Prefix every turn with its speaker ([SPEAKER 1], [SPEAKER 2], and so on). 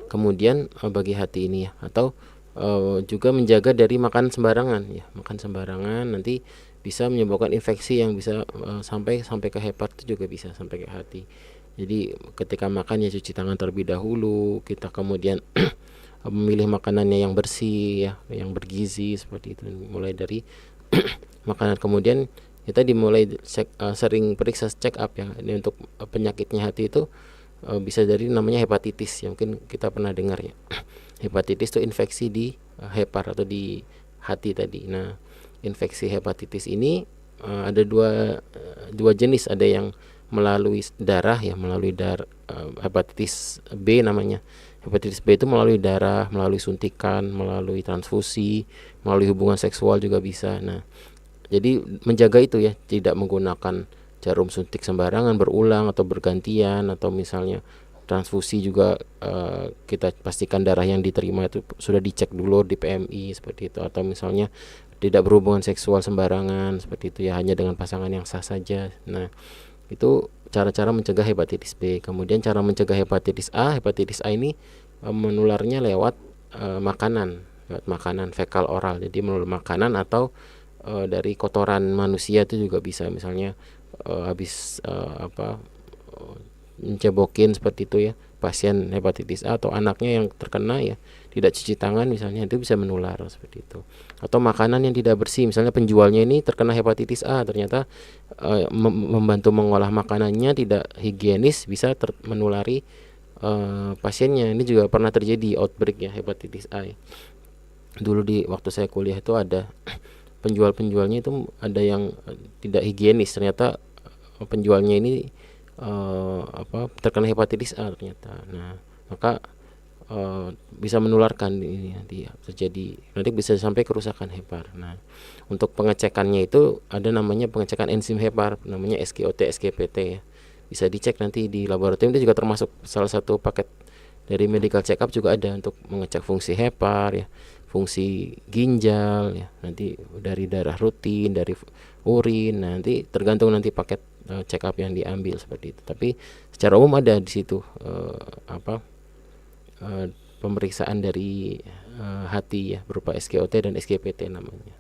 [SPEAKER 1] kemudian bagi hati ini ya, atau juga menjaga dari makan sembarangan ya. Makan sembarangan nanti bisa menyebabkan infeksi yang bisa sampai ke hepar, itu juga bisa sampai ke hati. Jadi ketika makan ya cuci tangan terlebih dahulu, kita kemudian memilih makanannya yang bersih ya, yang bergizi seperti itu, mulai dari makanan. Kemudian kita dimulai sering periksa check up ya. Ini untuk penyakitnya hati itu bisa dari namanya hepatitis ya, mungkin kita pernah dengar ya. Hepatitis itu infeksi di hepar atau di hati tadi. Nah, infeksi hepatitis ini ada dua jenis. Ada yang melalui darah ya, melalui darah, hepatitis B namanya. Hepatitis B itu melalui darah, melalui suntikan, melalui transfusi, melalui hubungan seksual juga bisa. Nah, jadi menjaga itu ya, tidak menggunakan jarum suntik sembarangan berulang atau bergantian, atau misalnya transfusi juga kita pastikan darah yang diterima itu sudah dicek dulu di PMI seperti itu, atau misalnya tidak berhubungan seksual sembarangan seperti itu ya, hanya dengan pasangan yang sah saja. Nah, itu cara-cara mencegah hepatitis B. Kemudian cara mencegah hepatitis A. Hepatitis A ini menularnya lewat makanan fekal oral. Jadi melalui makanan atau dari kotoran manusia itu juga bisa. Misalnya habis mencebokin seperti itu ya, pasien hepatitis A atau anaknya yang terkena ya, tidak cuci tangan misalnya, itu bisa menular seperti itu. Atau makanan yang tidak bersih, misalnya penjualnya ini terkena hepatitis A, ternyata membantu mengolah makanannya tidak higienis, bisa menulari pasiennya. Ini juga pernah terjadi outbreak ya, hepatitis A ya. Dulu di waktu saya kuliah itu ada penjualnya itu ada yang tidak higienis, ternyata penjualnya ini terkena hepatitis A ternyata. Nah, maka bisa menularkan ini, nanti terjadi, nanti bisa sampai kerusakan hepar. Nah, untuk pengecekannya itu ada namanya pengecekan enzim hepar, namanya SGOT, SGPT ya. Bisa dicek nanti di laboratorium. Itu juga termasuk salah satu paket dari medical check up, juga ada untuk mengecek fungsi hepar ya, fungsi ginjal ya, nanti dari darah rutin, dari urin. Nanti tergantung nanti paket check up yang diambil seperti itu. Tapi secara umum ada di situ pemeriksaan dari hati ya, berupa SGOT dan SGPT namanya.